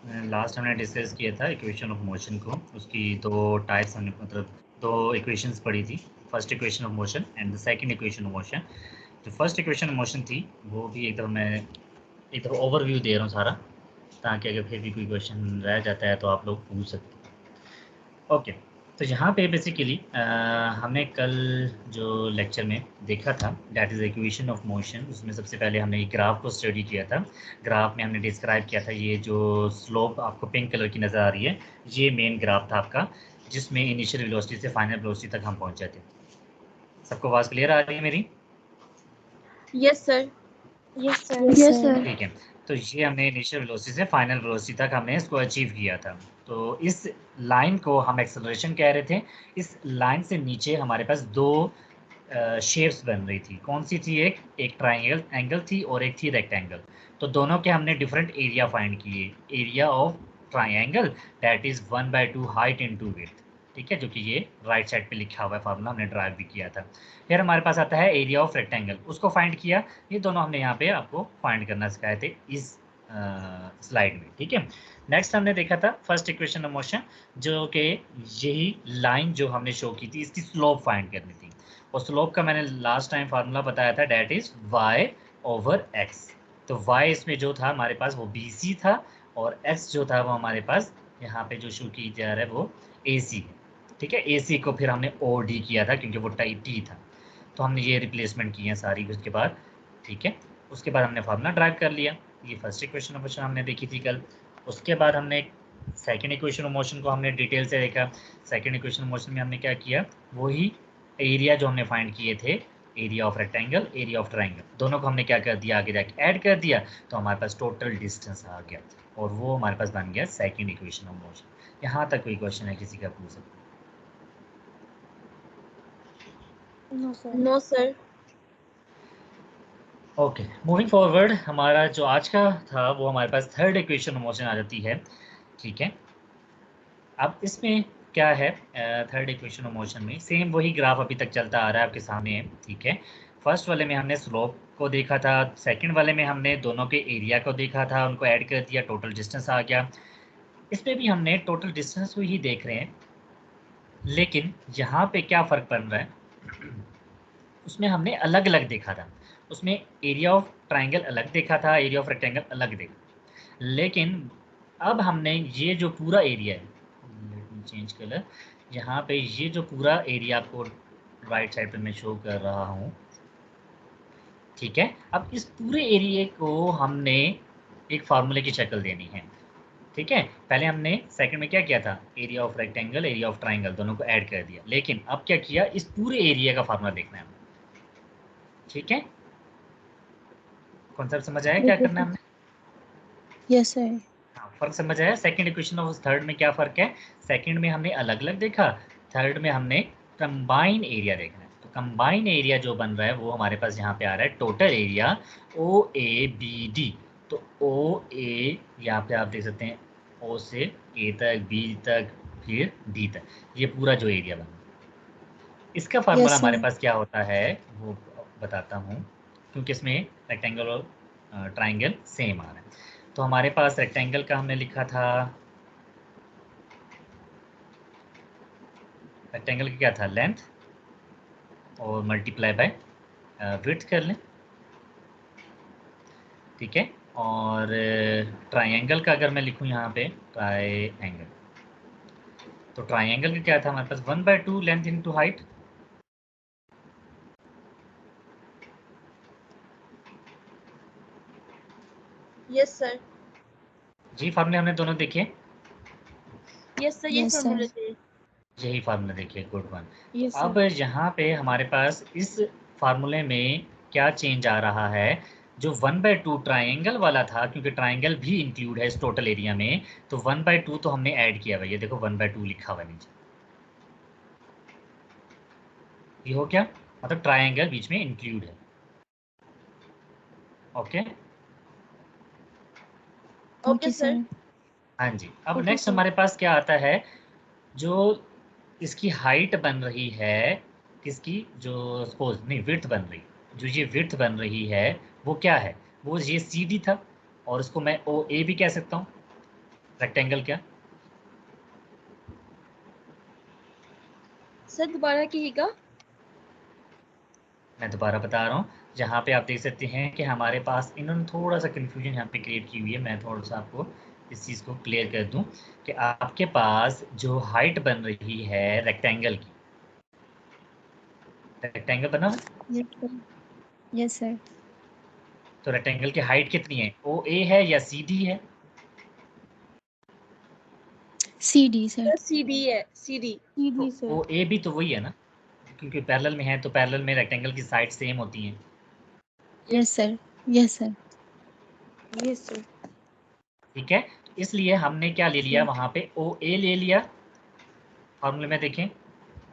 Last हमने discuss किया था इक्वेशन ऑफ मोशन को, उसकी दो टाइप्स हमने मतलब दो इक्वेशंस पढ़ी थी, first equation of motion and the second equation of motion. जो फर्स्ट इक्वेशन ऑफ मोशन थी वो भी एकदम मैं एक दफ़ा ओवरव्यू दे रहा हूँ सारा, ताकि अगर फिर भी कोई क्वेश्चन रह जाता है तो आप लोग पूछ सकते हैं। ओके, तो यहाँ पे बेसिकली हमने कल जो लेक्चर में देखा था that is equation of motion, उसमें सबसे पहले हमने एक ग्राफ को स्टडी किया था। ग्राफ में हमने डिस्क्राइब किया था ये जो स्लोप आपको पिंक कलर की नज़र आ रही है, ये मेन ग्राफ था आपका, जिसमें इनिशियल वेलोसिटी से फाइनल वेलोसिटी तक हम पहुँचे थे। सबको आवाज़ क्लियर आ रही है मेरी? Yes sir. Yes sir. ठीक है, तो ये हमने इनिशियल वेलोसिटी से फाइनल वेलोसिटी तक हमने इसको अचीव किया था। तो इस लाइन को हम एक्सेलरेशन कह रहे थे। इस लाइन से नीचे हमारे पास दो शेप्स बन रही थी। कौन सी थी? एक ट्राइंगल एंगल थी और एक थी रेक्टेंगल। तो दोनों के हमने डिफरेंट एरिया फाइंड किए। Area of triangle that is 1/2 height into width, ठीक है, जो कि ये राइट साइड पे लिखा हुआ है फार्मूला, हमने ड्राइव भी किया था। फिर हमारे पास आता है एरिया ऑफ रेक्टेंगल, उसको फाइंड किया। ये दोनों हमने यहाँ पे आपको फाइंड करना सिखाए थे इस स्लाइड में, ठीक है। नेक्स्ट हमने देखा था फर्स्ट इक्वेशन ऑफ मोशन, जो कि यही लाइन जो हमने शो की थी इसकी स्लोप फाइंड करनी थी। और स्लोप का मैंने लास्ट टाइम फार्मूला बताया था, that is y over x। तो y इसमें जो था हमारे पास वो bc था, और x जो था वो हमारे पास यहाँ पे जो शो की जा रहा है वो ac है, ठीक है। ac को फिर हमने od किया था क्योंकि वो टाइप t था, तो हमने ये रिप्लेसमेंट की है सारी उसके बाद, ठीक है। उसके बाद हमने फार्मूला ड्राइव कर लिया। ये फर्स्ट इक्वेशन ऑफ मोशन हमने देखी थी कल। उसके बाद हमने सेकंड इक्वेशन ऑफ मोशन को हमने डिटेल से देखा। सेकंड इक्वेशन ऑफ मोशन में हमने क्या किया, वही एरिया जो हमने फाइंड किए थे, area of rectangle, area of triangle, दोनों को हमने क्या कर दिया, आगे जाके ऐड कर दिया, तो हमारे पास टोटल डिस्टेंस आ गया, और वो हमारे पास बन गया सेकंड इक्वेशन ऑफ मोशन। यहाँ तक कोई क्वेश्चन है किसी का? पूछ सकते हैं। No sir. Okay, moving forward, हमारा जो आज का था वो हमारे पास थर्ड इक्वेशन ऑफ मोशन आ जाती है, ठीक है। अब इसमें क्या है, थर्ड इक्वेशन ऑफ मोशन में सेम वही ग्राफ अभी तक चलता आ रहा है आपके सामने है, ठीक है। फर्स्ट वाले में हमने स्लोप को देखा था, सेकंड वाले में हमने दोनों के एरिया को देखा था, उनको ऐड कर दिया, टोटल डिस्टेंस आ गया। इसमें भी हमने टोटल डिस्टेंस को ही देख रहे हैं, लेकिन यहाँ पे क्या फ़र्क बन रहा है, उसमें हमने अलग अलग देखा था। उसमें एरिया ऑफ ट्राइंगल अलग देखा था, एरिया ऑफ रेक्टेंगल अलग देखा, लेकिन अब हमने ये जो पूरा एरिया है, लेट मी चेंज कलर, यहाँ पे ये जो पूरा एरिया आपको राइट साइड पे मैं शो कर रहा हूँ, ठीक है। अब इस पूरे एरिया को हमने एक फार्मूले की शक्ल देनी है, ठीक है। पहले हमने सेकंड में क्या किया था, area of rectangle, area of triangle, दोनों को ऐड कर दिया, लेकिन अब क्या किया, इस पूरे एरिया का फार्मूला देखना है हमें, ठीक है। कॉन्सेप्ट समझ आया क्या करना है हमने? Yes sir. हाँ, फर्क समझ आया। सेकंड इक्वेशन और थर्ड में क्या फ़र्क है, सेकंड में हमने अलग अलग देखा, थर्ड में हमने कंबाइन एरिया देखना है। तो कंबाइन एरिया जो बन रहा है वो हमारे पास यहाँ पे आ रहा है total area O A B D. तो ओ ए यहाँ पे आप देख सकते हैं, ओ से ए तक, बी तक, फिर डी तक, ये पूरा जो एरिया बन रहा है। इसका फार्मूला यस हमारे सर। पास क्या होता है वो बताता हूँ, क्योंकि इसमें रेक्टेंगल और ट्राइंगल सेम आ रहा है। तो हमारे पास रेक्टेंगल का हमने लिखा था, रेक्टेंगल का क्या था, लेंथ और मल्टीप्लाई बाय विड्थ कर लें, ठीक है। और ट्राइंगल का अगर मैं लिखूँ यहाँ पे ट्राइंगल, तो ट्राइंगल का क्या था हमारे पास, 1/2 length into height. Yes sir. जी फार्मूले हमने दोनों देखे, यस सर, ये यस फॉर्मूले सर। थे। यही फार्मूला देखिए, गुड वन। यस अब सर। यहाँ पे हमारे पास इस फार्मूले में क्या चेंज आ रहा है, जो 1/2 ट्राइंगल वाला था, क्योंकि ट्राइंगल भी इंक्लूड है इस टोटल एरिया में, तो 1/2 तो हमने ऐड किया हुआ है, ये देखो 1/2 लिखा हुआ है नीचे, ये हो क्या, मतलब ट्राइंगल बीच में इंक्लूड है, ओके। Okay sir. हाँ जी, अब ओके नेक्स्ट सर। हमारे पास क्या आता है, जो इसकी हाइट बन रही है, किसकी, जो सपोज नहीं विड्थ बन रही, जो ये विड्थ बन रही है वो क्या है, वो ये सी डी था, और उसको मैं ओ ए भी कह सकता हूँ, रेक्टेंगल क्या? सर दोबारा कीजिएगा। मैं दोबारा बता रहा हूँ, जहाँ पे आप देख सकते हैं कि हमारे पास इन्होंने थोड़ा सा कन्फ्यूजन यहाँ पे क्रिएट की हुई है। मैं थोड़ा सा आपको इस चीज़ को क्लियर कर दूँ कि आपके पास जो हाइट बन रही है रेक्टेंगल की, रेक्टेंगल बना हुआ है, Yes, sir. Yes, sir. तो रेक्टेंगल की हाइट कितनी है? OA है या CD है? CD, sir. सर सीडी है, सीडी। CD, sir. OA भी तो वही है ना, क्योंकि पैरेलल में है, तो पैरेलल में रेक्टेंगल की साइड सेम होती हैं। Yes, sir. Yes, sir. Yes sir. ठीक है, इसलिए हमने क्या ले लिया Sir. वहाँ पे? OA ले लिया। फॉर्मूले में देखें,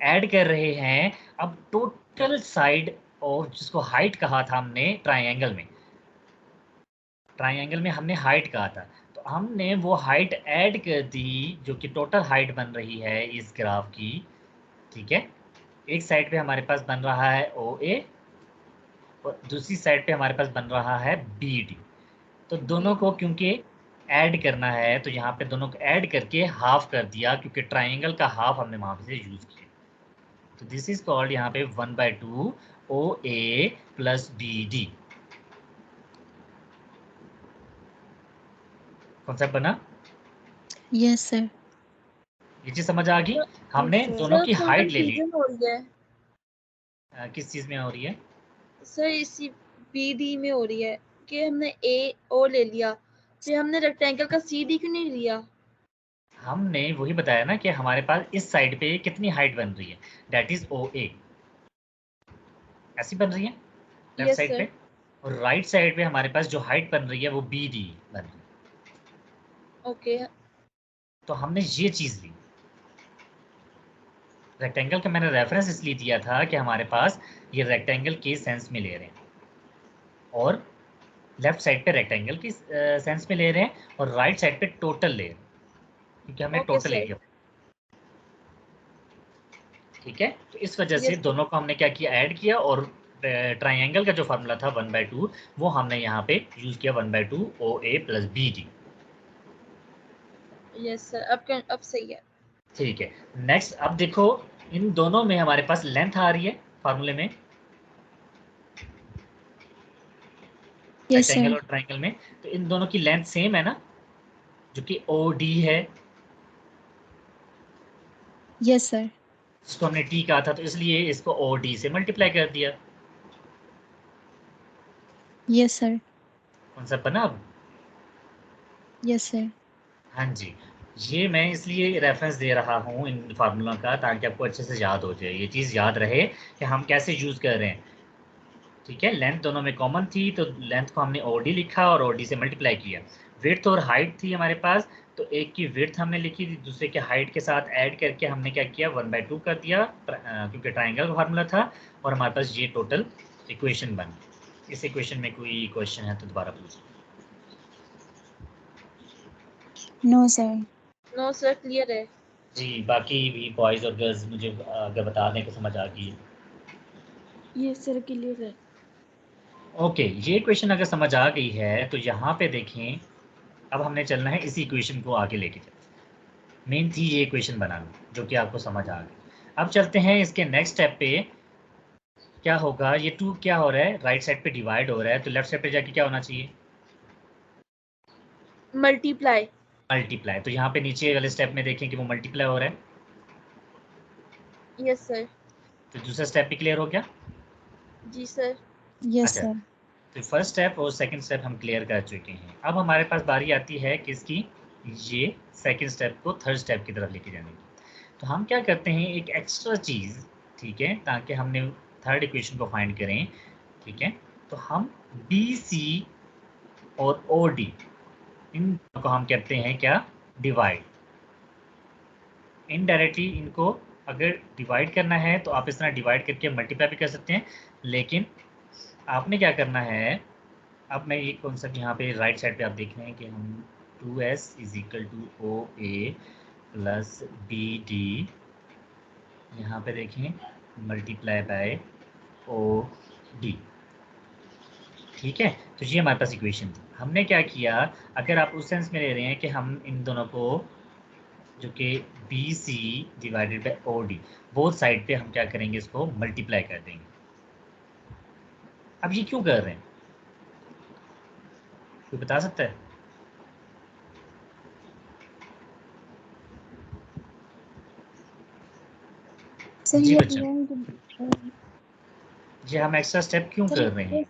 ऐड कर रहे हैं अब टोटल साइड और जिसको हाइट कहा था हमने ट्राइंगल में, ट्राइंगल में हमने हाइट कहा था, तो हमने वो हाइट ऐड कर दी जो कि टोटल हाइट बन रही है इस ग्राफ की। ठीक है, एक साइड पे हमारे पास बन रहा है OA और दूसरी साइड पे हमारे पास बन रहा है BD। तो दोनों को क्योंकि ऐड करना है तो यहाँ पे दोनों को ऐड करके हाफ कर दिया, क्योंकि ट्राइंगल का हाफ हमने वहाँ से यूज़ किया। तो दिस इज कॉल्ड यहाँ पे 1/2 OA प्लस BD। कॉन्सेप्ट बना? Yes, sir. ये चीज समझ आ गई? हमने sir. दोनों सर की थोड़ा हाइट ले ली। कंफ्यूजन हो रही है। किस चीज में हो रही है? सर इसी बीडी में हो रही है कि हमने ए ओ ले लिया, फिर हमने रेक्टेंगल का सीडी क्यों नहीं लिया? हमने वही बताया ना कि हमारे पास इस साइड पे कितनी हाइट बन रही है, दैट इज OA, ऐसी बन रही है लेफ्ट यस साइड सर। पे, और राइट साइड पे हमारे पास जो हाइट बन रही है वो BD बन रही है। ओके। तो हमने ये चीज ली। रेक्टेंगल का मैंने रेफरेंस इसलिए दिया था कि हमारे पास ये रेक्टेंगल के सेंस में ले रहे हैं, और लेफ्ट साइड पे रेक्टेंगल की सेंस में ले रहे हैं, और राइट साइड पे टोटल ले रहे हैं, क्योंकि हमने ओके टोटल सर। एरिया। ठीक है, तो इस वजह से यस सर। दोनों को हमने क्या किया, ऐड किया, और ट्राइंगल का जो फार्मूला था 1/2 वो हमने यहाँ पे यूज किया 1/2 OA plus BD। Yes sir, अब सही है। ठीक है, नेक्स्ट अब देखो, इन दोनों में हमारे पास लेंथ आ रही है फार्मूले में, Yes, रेक्टेंगल sir. और ट्राइंगल में, तो इन दोनों की लेंथ सेम है ना, जो कि OD है, Yes, sir. जिसको हमने T कहा था, तो इसलिए इसको OD से मल्टीप्लाई कर दिया। Yes, sir. कॉन्सेप्ट बना अब? Yes, sir. हाँ जी, ये मैं इसलिए रेफरेंस दे रहा हूँ इन फार्मूला का, ताकि आपको अच्छे से याद हो जाए, ये चीज़ याद रहे कि हम कैसे यूज़ कर रहे हैं। ठीक है, लेंथ दोनों में कॉमन थी, तो लेंथ को हमने OD लिखा और OD से मल्टीप्लाई किया। विड्थ और हाइट थी हमारे पास, तो एक की विड्थ हमने लिखी थी, दूसरे के हाइट के साथ ऐड करके हमने क्या किया, 1/2 कर दिया, क्योंकि ट्राइंगल का फार्मूला था, और हमारे पास ये टोटल इक्वेशन बन गई। इस इक्वेशन में कोई क्वेश्चन है तो दोबारा पूछिए। No, sir. No sir, clear है। जी, बाकी भी बॉयज़ और गर्ल्स मुझे अगर बता दें तो समझ आ गई। Yes, sir. Clear है. ओके, ये क्वेश्चन अगर समझ आ गई है तो यहाँ पे देखें, अब हमने चलना है इसी इक्वेशन को आगे लेके चलते। मेन थी ये इक्वेशन बनाना, जो कि आपको समझ आ गई। अब चलते हैं इसके नेक्स्ट स्टेप पे। क्या होगा, ये 2 क्या हो रहा है, राइट साइड पे डिवाइड हो रहा है, तो लेफ्ट साइड पे जाके क्या होना चाहिए, मल्टीप्लाई। मल्टीप्लाई। तो यहाँ पे नीचे वाले स्टेप में देखें कि वो मल्टीप्लाई हो रहा है, यस सर। तो दूसरा स्टेप भी क्लियर हो गया। जी सर। Yes, अच्छा, sir. तो फर्स्ट स्टेप और सेकंड स्टेप हम क्लियर कर चुके हैं। अब हमारे पास बारी आती है किसकी, ये सेकंड स्टेप को थर्ड स्टेप की तरफ लेके जाने की। तो हम क्या करते हैं, एक एक्स्ट्रा चीज़, ठीक है, ताकि हमने थर्ड इक्वेशन को फाइंड करें। ठीक है, तो हम BC और OD, इन को हम कहते हैं क्या, डिवाइड। इनडायरेक्टली इनको अगर डिवाइड करना है तो आप इस तरह डिवाइड करके मल्टीप्लाई भी कर सकते हैं, लेकिन आपने क्या करना है, अब मैं ये कॉन्सेप्ट यहाँ पे राइट साइड पे आप देख रहे हैं कि हम 2S is equal to OA plus BD, यहाँ पे देखें मल्टीप्लाई बाय OD। ठीक है, तो ये हमारे पास इक्वेशन थी। हमने क्या किया, अगर आप उस सेंस में ले रहे हैं कि हम इन दोनों को जो कि B C divided by O D, both side पे हम क्या करेंगे, इसको मल्टीप्लाई कर देंगे। अब ये क्यों कर रहे हैं, कोई बता सकता है? सर जी ये बच्चा, ये हम एक्स्ट्रा स्टेप क्यों सर कर रहे हैं?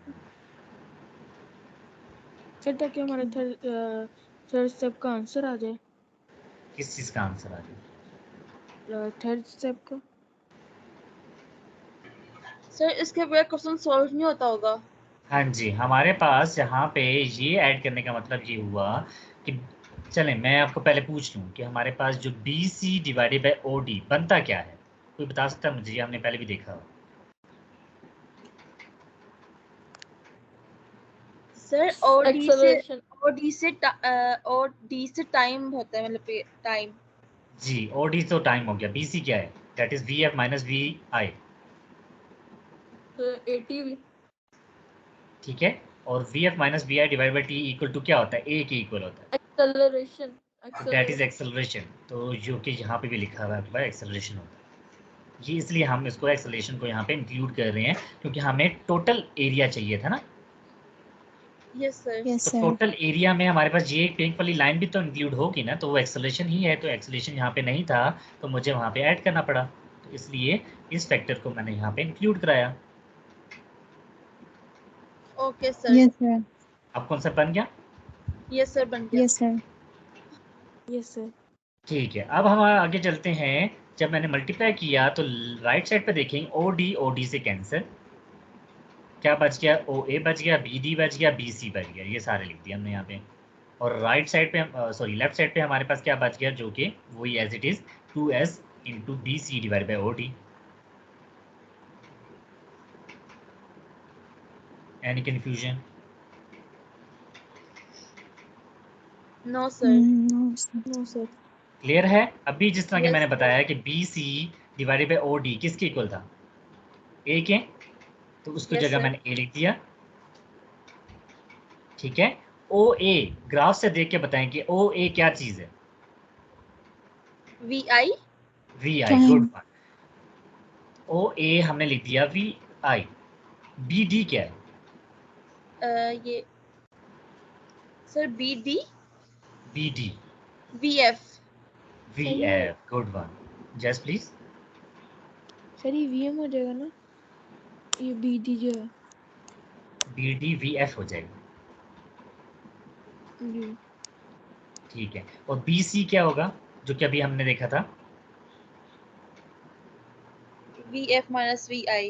सर ताकि हमारा थर्ड स्टेप का आंसर आ जाए, किस चीज़ का आंसर आ जाए? थर्ड स्टेप का। सर इसके बगैर क्वेश्चन सॉल्व नहीं होता होगा। हाँ जी, हमारे पास यहाँ पे ये ऐड करने का मतलब ये हुआ कि चलें मैं आपको पहले पूछ लूँ कि हमारे पास जो B C divided by O D बनता क्या है? कोई बता सकता है मुझे? ये हमने पहले भी देखा। सर और डी से टाइम होता है, मतलब टाइम। जी, ओ डी तो टाइम हो गया, बी सी क्या है? That is V F minus V I, ATV. ठीक है। और V F minus V I divide by T equal to क्या होता है? ए के इक्वल होता है, एक्सेलरेशन। That is acceleration. तो जो कि यहाँ पे भी लिखा हुआ है आपके पास एक्सेलरेशन होता है। ये इसलिए हम इसको एक्सेलरेशन को यहाँ पे इंक्लूड कर रहे हैं क्योंकि हमें टोटल एरिया चाहिए था ना। Yes sir. यस तो सर। टोटल एरिया में हमारे पास ये पिंक वाली लाइन भी तो इंक्लूड होगी ना, तो वो एक्सेलरेशन ही है। तो एक्सेलरेशन यहाँ पे नहीं था तो मुझे वहाँ पे ऐड करना पड़ा, तो इसलिए इस फैक्टर को मैंने यहाँ पे इंक्लूड कराया। Okay sir. Yes sir. अब कौन सा बन गया? यस सर, बन गया। Yes sir. Yes sir. ठीक है, अब हम आगे चलते हैं। जब मैंने मल्टीप्लाई किया तो राइट साइड पे देखें ओ डी से कैंसिल, क्या बच गया? ओ ए बच गया, बी डी बच गया, बी सी बच गया, ये सारे लिख दिए हमने यहाँ पे। और राइट साइड पे सॉरी लेफ्ट साइड पे हमारे पास क्या बच गया, जो कि वही as it is 2s into B C divide by O D. Any confusion? No sir. No sir. Clear है? अभी जिस तरह कि Yes, मैंने sir. बताया कि B C divided by O D किसके इक्वल था? ए के, तो उसको Yes, जगह sir. मैंने ए लिख दिया, ठीक है। ओ ए ग्राफ से देख के बताएं कि ओ ए क्या चीज़ है? VI. V I, time. Good one. ओ ए हमने लिख दिया वी आई। बी डी क्या है? ये sir BD. B D, VF. V सही है। F, good one. Just please. Sir ये वीएम हो जाएगा ना, ये बीडी जो है। बी डी वी एफ हो जाएगा, जी। ठीक है। और बी सी क्या होगा, जो कि अभी हमने देखा था? VF minus VI.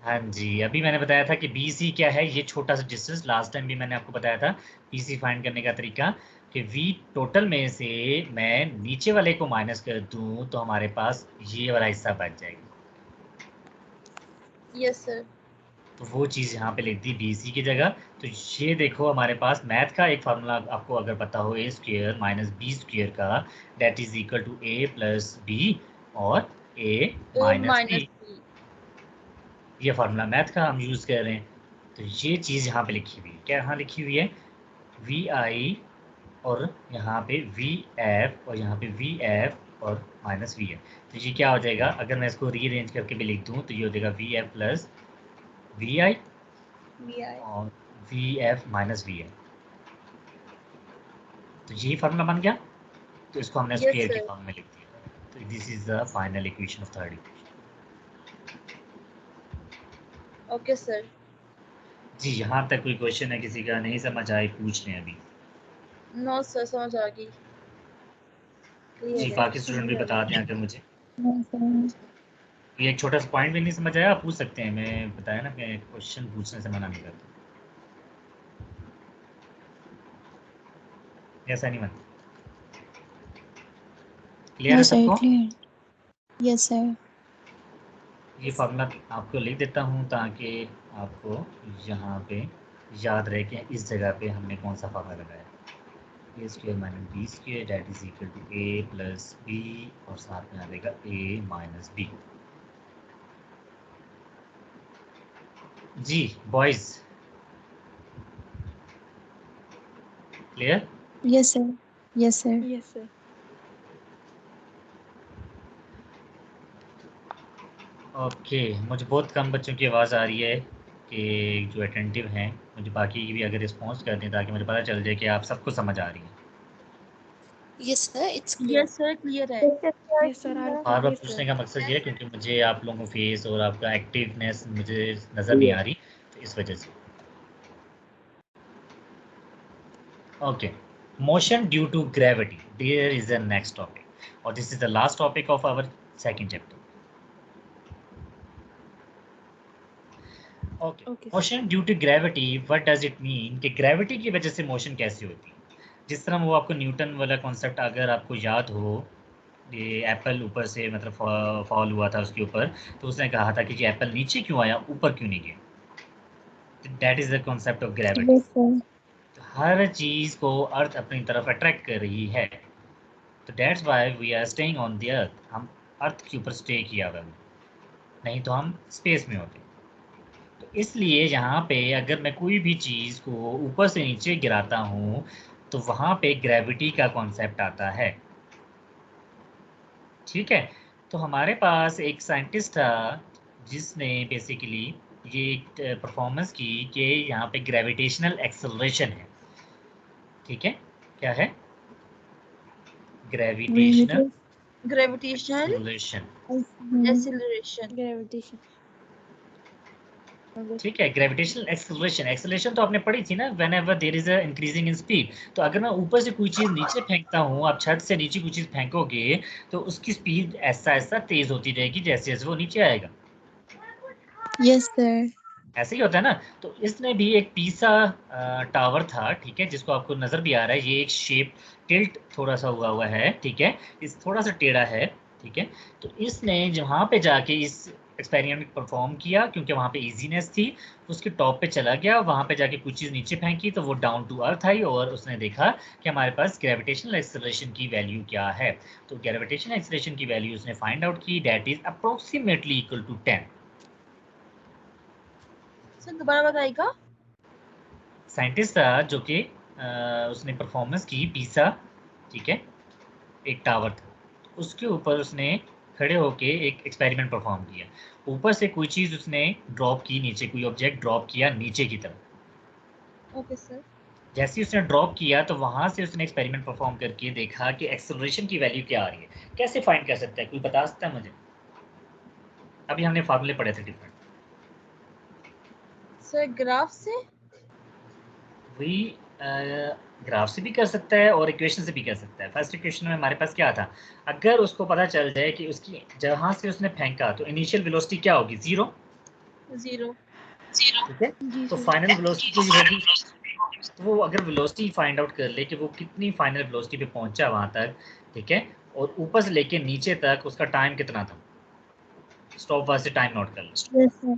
हाँ जी, अभी मैंने बताया था कि बी सी क्या है, ये छोटा सा डिस्टेंस। लास्ट टाइम भी मैंने आपको बताया था बी सी फाइंड करने का तरीका कि वी टोटल में से मैं नीचे वाले को माइनस कर दूं तो हमारे पास ये वाला हिस्सा बच जाएगा। Yes, sir. तो वो चीज़ यहाँ पे लिख दी बी सी की जगह। तो ये देखो हमारे पास मैथ का एक फार्मूला आपको अगर पता हो, A square minus B square का, that is equal to A plus B और A A minus minus B. B. ये फार्मूला मैथ का हम यूज़ कर रहे हैं। तो ये चीज़ यहाँ पे लिखी हुई है, क्या यहाँ लिखी हुई है? वी आई और यहाँ पे वी एफ और यहाँ पे वी एफ और माइनस वी एफ। तो ये क्या हो जाएगा, अगर मैं इसको रीअरेंज करके भी लिख दूँ तो ये हो जाएगा V F plus V I VI. और V F minus V F. तो यही फार्मूला बन गया। तो इसको हमने Yes, स्क्वायर की sir. फॉर्म में लिख दिया। तो this is the final equation of third equation. Okay, sir. जी, यहाँ तक कोई क्वेश्चन है किसी का? नहीं समझ आए पूछ लें अभी। No, sir. समझ आ गई। जी, Clear है। बाकी स्टूडेंट भी बता दें अगर मुझे नो सर। ये एक छोटा सा पॉइंट भी नहीं समझ आया, आप पूछ सकते हैं। मैं बताया ना कि क्वेश्चन पूछने से मना नहीं करता। ऐसा नहीं बनता। क्लियर नो है सर, सबको? क्लियर। Yes sir. ये फार्मूला आपको लिख देता हूँ ताकि आपको यहाँ पे याद रहे कि इस जगह पे हमने कौन सा फार्मूला लगाया। A square minus B square that is equal to A plus B और साथ में आ जाएगा ए माइनस बी। जी boys, clear? Yes, sir. Yes, sir. Yes, sir. Okay, मुझे बहुत कम बच्चों की आवाज़ आ रही है कि जो अटेंटिव हैं, मुझे बाकी की भी अगर रिस्पॉन्स कर दें ताकि मुझे पता चल जाए कि आप सबको समझ आ रही है। Yes, sir. It's clear. Yes sir clear है। Yes, sir. I'll बार बार yes, पूछने sir. का मकसद ये है क्योंकि मुझे आप लोगों को फेस और आपका एक्टिवनेस मुझे नज़र नहीं आ रही, तो इस वजह से। Okay, motion due to gravity, there is the next topic और this is the last topic of our second chapter. Okay, Okay, sir. Motion due to gravity, what does it mean कि ग्रेविटी की वजह से motion कैसे होती है? जिस तरह वो आपको न्यूटन वाला कॉन्सेप्ट अगर आपको याद हो, ये एप्पल ऊपर से मतलब फॉल हुआ था उसके ऊपर, तो उसने कहा था कि ये एप्पल नीचे क्यों आया, ऊपर क्यों नहीं गया? That is the concept of gravity. Yes, sir. हर चीज़ को अर्थ अपनी तरफ अट्रैक्ट कर रही है, तो that's why we are staying on the earth. हम अर्थ के ऊपर स्टे किया हुआ है, नहीं तो हम स्पेस में होते। तो इसलिए यहाँ पे अगर मैं कोई भी चीज़ को ऊपर से नीचे गिराता हूँ तो वहाँ पे ग्रेविटी का कॉन्सेप्ट आता है। ठीक है, तो हमारे पास एक साइंटिस्ट था जिसने बेसिकली ये परफॉर्मेंस की कि यहाँ पे ग्रेविटेशनल एक्सेलरेशन है। ठीक है, क्या है? Gravitational gravitational acceleration. Acceleration. Gravitation. ठीक है, ग्रेविटेशनल एक्सेलरेशन, एक्सेलरेशन तो आपने पढ़ी थी ना, whenever there is a increasing in speed. तो अगर मैं ऊपर से कोई चीज़ नीचे फेंकता हूँ, आप छत से नीचे कोई चीज़ फेंकोगे तो उसकी स्पीड ऐसा ऐसा तेज होती रहेगी जैसे जैसे वो नीचे आएगा। Yes, sir. ऐसे ही होता है ना। तो इसने भी एक पीसा टावर था, ठीक है, जिसको आपको नज़र भी आ रहा है, ये एक शेप टिल्ट थोड़ा सा हुआ है, ठीक है, इस थोड़ा सा टेढ़ा है, ठीक है। तो इसने जहाँ पे जाके इस एक्सपेरिमेंट परफॉर्म किया क्योंकि वहाँ पे इजीनेस थी, उसके टॉप पे चला गया, वहाँ पे जाके कुछ चीज़ नीचे फेंकी तो वो डाउन टू अर्थ आई और उसने देखा कि हमारे पास ग्रेविटेशनल एक्सेलरेशन की वैल्यू क्या है। तो ग्रेविटेशनल एक्सेलरेशन की वैल्यू उसने फाइंड आउट की, that is approximately equal to 10। Sir दोबारा बताइएगा। साइंटिस्ट था जो कि उसने परफॉर्मेंस की पीसा, ठीक है, एक टावर था, उसके ऊपर उसने खड़े होके एक एक्सपेरिमेंट परफॉर्म किया। ऊपर से कोई चीज़ उसने ड्रॉप की नीचे, कोई ऑब्जेक्ट ड्रॉप किया नीचे की तरफ। Okay sir. जैसे ही उसने ड्रॉप किया तो वहाँ से उसने एक्सपेरिमेंट परफॉर्म करके देखा कि एक्सेलरेशन की वैल्यू क्या आ रही है। कैसे फाइंड कर सकता है, कोई बता सकता है मुझे? अभी हमने फार्मूले पढ़े थे डिफरेंट। सर ग्राफ से। वही ग्राफ से भी कर सकता है और इक्वेशन से भी कर सकता है। फर्स्ट इक्वेशन में हमारे पास क्या था, अगर उसको पता चल जाए कि उसकी जहाँ से उसने फेंका तो इनिशियल वेलोसिटी क्या होगी, 0, जीरो। ठीक है। जी तो सर. फाइनल वेलोसिटी जो होगी, तो वो अगर वेलोसिटी फाइंड आउट कर ले कि वो कितनी फाइनल वेलोसिटी पे पहुंचा वहां तक, ठीक है, और ऊपर से लेके नीचे तक उसका टाइम कितना था, स्टॉप वाच से टाइम नोट कर लो। Yes, sir.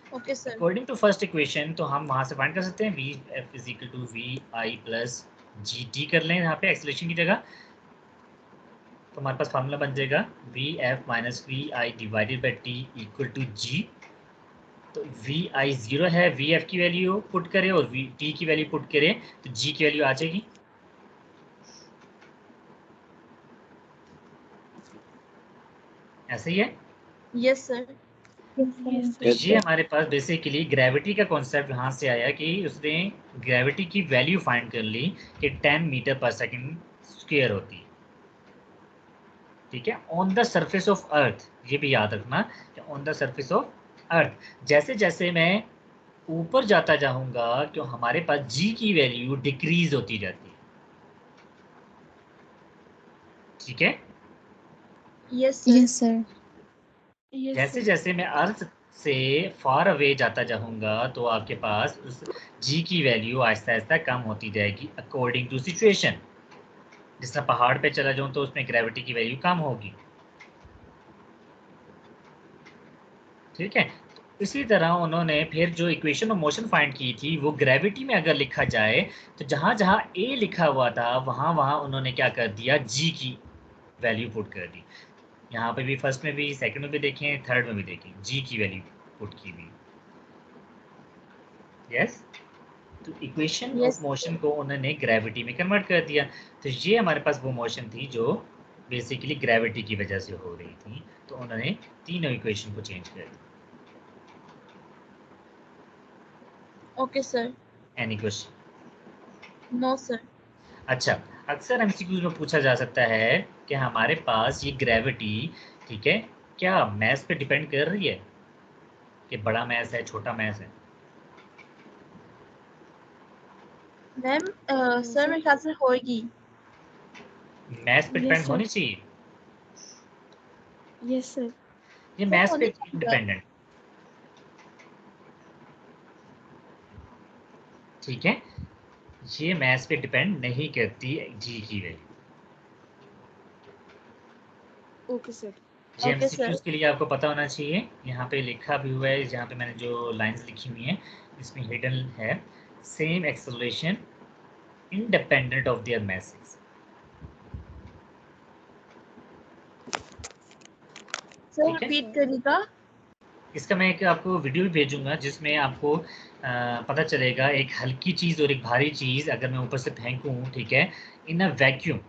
Okay sir. According to first equation तो हम वहां से फाइंड कर सकते हैं V F is equal to V I plus G T कर लें यहाँ पे एक्सेलरेशन की जगह। तो हमारे पास फार्मूला बन जाएगा V F minus V I divided by T equal to G. तो वी आई 0 है, वी एफ की वैल्यू पुट करें और वी टी की वैल्यू पुट करें तो जी की वैल्यू आ जाएगी, ऐसे ही है। Yes sir. Yes, Yes, sir. तो sir. ये हमारे पास बेसिकली ग्रेविटी का कॉन्सेप्ट यहाँ से आया कि उसने ग्रेविटी की वैल्यू फाइंड कर ली कि 10 मीटर पर सेकंड स्क्वायर होती है, ठीक है, on the surface of earth. ये भी याद रखना कि on the surface of earth जैसे जैसे मैं ऊपर जाता जाऊंगा तो हमारे पास जी की वैल्यू डिक्रीज होती जाती है, ठीक है। Yes sir. Yes, sir. Yes, जैसे sir. जैसे मैं अर्थ से फार अवे जाता जाऊंगा तो आपके पास उस जी की वैल्यू आहिस्ता आहिस्ता कम होती जाएगी अकॉर्डिंग टू सिचुएशन। जिस तरह पहाड़ पे चला जाऊं तो उसमें ग्रेविटी की वैल्यू कम होगी, ठीक है। तो इसी तरह उन्होंने फिर जो इक्वेशन ऑफ मोशन फाइंड की थी वो ग्रेविटी में अगर लिखा जाए तो जहां जहां ए लिखा हुआ था वहां वहां उन्होंने क्या कर दिया, जी की वैल्यू पुट कर दी। यहाँ पे भी फर्स्ट में भी सेकंड में भी देखें, थर्ड में भी देखें, जी की वैल्यू पुट की हुई। यस, तो इक्वेशन Yes, ऑफ मोशन को उन्होंने ग्रेविटी में कन्वर्ट कर दिया। तो ये हमारे पास वो मोशन थी जो बेसिकली ग्रेविटी की वजह से हो रही थी, तो उन्होंने तीनों इक्वेशन को चेंज कर दिया। okay, sir. Any question? No, sir. अच्छा, अक्सर एमसीक्यूज में पूछा जा सकता है कि हमारे पास ये ग्रेविटी, ठीक है, क्या मैस पे डिपेंड कर रही है कि बड़ा मैस है, छोटा मैस है? मैम सर मेरे ख्याल से होगी। मैस पे Yes, डिपेंड sir. होनी चाहिए। Yes, sir. ये सर मैस पे होनी चाहिए। डिपेंडेंट, ठीक है, ये मैस पे डिपेंड नहीं करती जी की वैल्यू। Okay, sir. ये Okay, एमसीक्यूज sir. के लिए आपको पता होना चाहिए। यहाँ पे लिखा भी हुआ है, जहाँ पे मैंने जो लाइंस लिखी हुई हैं इसमें हिडन है, same acceleration independent of their message. Sir ठीक है, रिपीट करिएगा। इसका मैं एक आपको वीडियो भी भेजूंगा जिसमें आपको पता चलेगा, एक हल्की चीज़ और एक भारी चीज़ अगर मैं ऊपर से फेंकूं, ठीक है, इन अ वैक्यूम,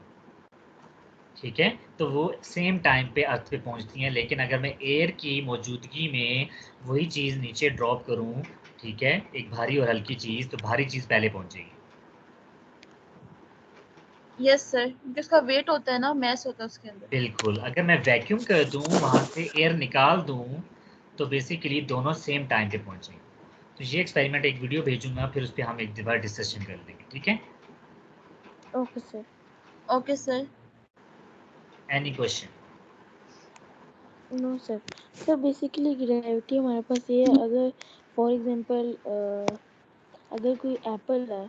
ठीक है, तो वो सेम टाइम पे अर्थ पे पहुंचती हैं। लेकिन अगर मैं एयर की मौजूदगी में वही चीज़ नीचे ड्रॉप करूं, ठीक है, एक भारी और हल्की चीज़, तो भारी चीज़ पहले पहुंचेगी। यस सर, क्योंकि उसका वेट होता है ना, मैस होता है उसके अंदर। बिल्कुल, अगर मैं वैक्यूम कर दूं, वहां से एयर निकाल दूं, तो बेसिकली दोनों सेम टाइम पे पहुंचेंगे। तो ये एक्सपेरिमेंट एक वीडियो भेजूंगा, फिर उस पर हम एक बार डिस्कशन कर लेंगे, ठीक है? Okay, sir. Okay sir. Any question? No, sir. Sir, basically gravity हमारे पास ये है, अगर for example अगर कोई एप्पल है,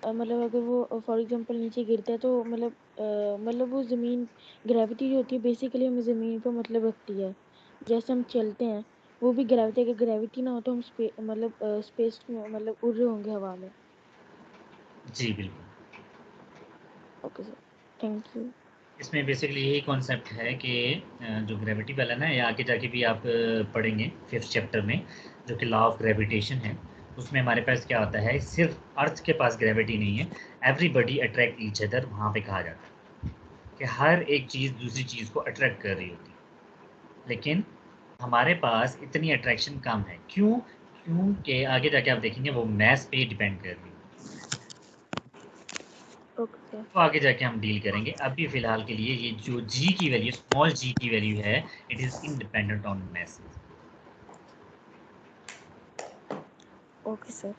मतलब अगर वो फॉर एग्जांपल नीचे गिरता है, तो मतलब वो ज़मीन, ग्रेविटी जो होती है बेसिकली हमें ज़मीन पर मतलब रखती है। जैसे हम चलते हैं, वो भी ग्रेविटी, अगर ग्रेविटी ना हो तो हम स्पेस में मतलब उड़ रहे होंगे हवा में। जी बिल्कुल। Okay sir, thank you. इसमें बेसिकली यही कॉन्सेप्ट है कि जो ग्रेविटी वाला ना, ये आगे जाके भी आप पढ़ेंगे 5th चैप्टर में, जो कि लॉ ऑफ ग्रेविटेशन है। उसमें हमारे पास क्या होता है, सिर्फ अर्थ के पास ग्रेविटी नहीं है, एवरीबडी अट्रैक्ट ईच अदर, वहाँ पे कहा जाता है कि हर एक चीज़ दूसरी चीज़ को अट्रैक्ट कर रही होती है। लेकिन हमारे पास इतनी अट्रैक्शन कम है, क्यों? क्योंकि आगे जाके आप देखेंगे वो मैस पे डिपेंड कर रही है। Okay sir. तो आगे जाके हम डील करेंगे। अभी फ़िलहाल के लिए ये जो जी की वैल्यू, स्मॉल जी की वैल्यू है, it is independent on message. Okay sir.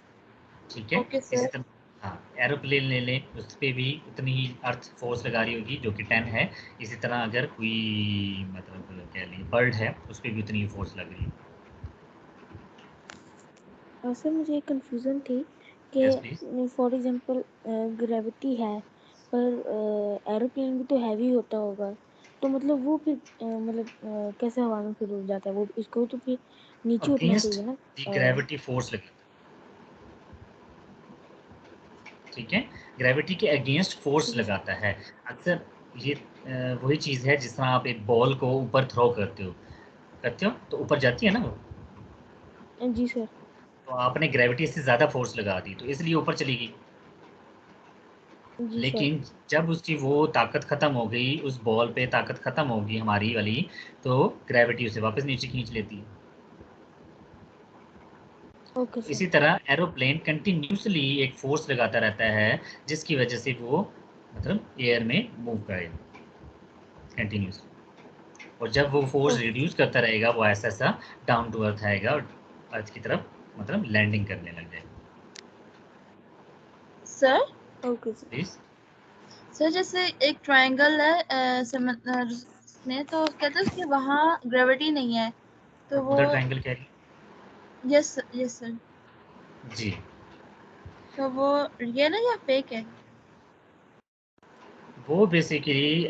ठीक है? ओके इसी सर। तरह हाँ, एरोप्लेन ले लें, उस पे भी उतनी ही अर्थ फोर्स लगा रही होगी जो कि 10 है। इसी तरह अगर कोई मतलब कह लें बर्ड है, उस पे भी उतनी ही फोर्स लग रही है। सर मुझे एक कन्फ्यूज़न थी यस प्लीज़। कि फॉर एग्जांपल ग्रेविटी है, पर एरोप्लेन भी तो हैवी होता होगा, तो मतलब वो फिर कैसे हवा में फिर उड़ जाता है? वो उसको तो फिर नीचे उठना अगेंस्ट चाहिए ना। द ग्रेविटी फोर्स लगा, ठीक है? ग्रेविटी के अगेंस्ट फोर्स ठीक है लगाता है। अक्सर ये वही चीज़ है जिस तरह आप एक बॉल को ऊपर थ्रो करते हो तो ऊपर जाती है ना वो, सर। जी सर। तो आपने ग्रेविटी से ज़्यादा फोर्स लगा दी, तो इसलिए ऊपर चली गई। जी सर। लेकिन जब उसकी वो ताकत ख़त्म हो गई, उस बॉल पे ताकत ख़त्म हो गई हमारी वाली, तो ग्रेविटी उसे वापस नीचे खींच लेती है। ओके तो सर। इसी तरह एरोप्लेन कंटिन्यूअसली एक फ़ोर्स लगाता रहता है, जिसकी वजह से वो मतलब एयर में मूव करेगा कंटिन्यूअसली। और जब वो फ़ोर्स ओके रिड्यूस करता रहेगा, वो ऐसा-ऐसा डाउन टू अर्थ आएगा और अर्थ की तरफ मतलब लैंडिंग करने लग जाएगा। Sir okay sir. Please? Sir जैसे एक ट्रायंगल है समंदर में, तो कहते हैं उसके वहाँ ग्रेविटी नहीं है, तो वो बर्मुडा ट्रायंगल कह रही यस यस सर, हैं? जी। तो वो रियल है या फेक है? वो बेसिकली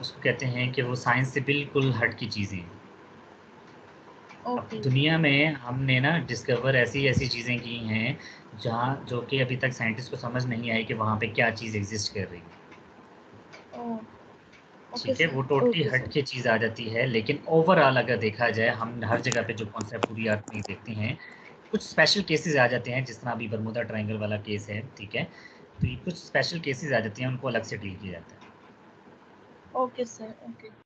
उसको कहते हैं कि वो साइंस से बिल्कुल हट की चीज़ें हैं। अब ओके दुनिया में हमने ना डिस्कवर ऐसी-ऐसी चीज़ें की हैं, जहाँ जो कि अभी तक साइंटिस्ट को समझ नहीं आई कि वहाँ पे क्या चीज़ एग्ज़िस्ट कर रही है। ओ ओके ठीक है? सर। वो टोटली ओके हट सर। के चीज़ आ जाती है, लेकिन ओवरऑल अगर देखा जाए, हम हर जगह पे जो कॉन्सेप्ट पूरी अर्थ में देखते हैं, कुछ स्पेशल केसेस आ जाते हैं, जिस तरह अभी बरमूदा ट्रायंगल वाला केस है, ठीक है, तो ये कुछ स्पेशल केसेस आ जाते हैं, उनको अलग से डील किया जाता है। Okay sir, okay.